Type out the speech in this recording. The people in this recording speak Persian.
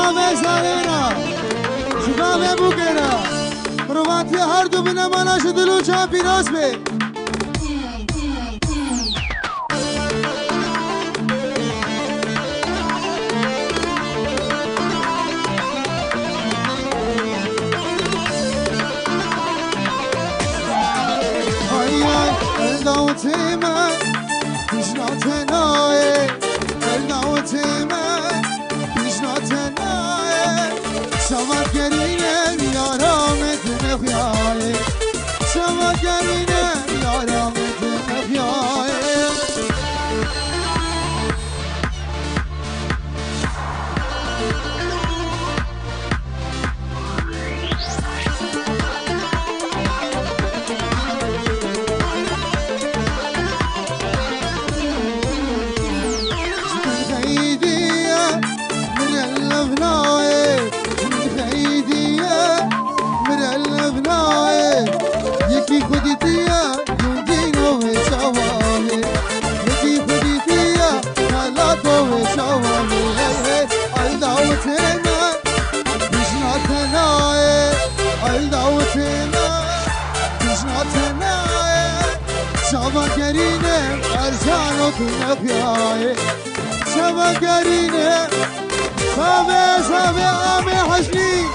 شبابه سالینا شبابه بوکینا روانتی هر دو بنماناش دلو چا پیراس به داوتيما بيشنا تناي داوتيما بيشنا تناي شما كرينه يارام تنخياي شما كرينه يارام تنخياي شما گرینه ارزان و تنقیای شما گرینه صابه آمه حسنی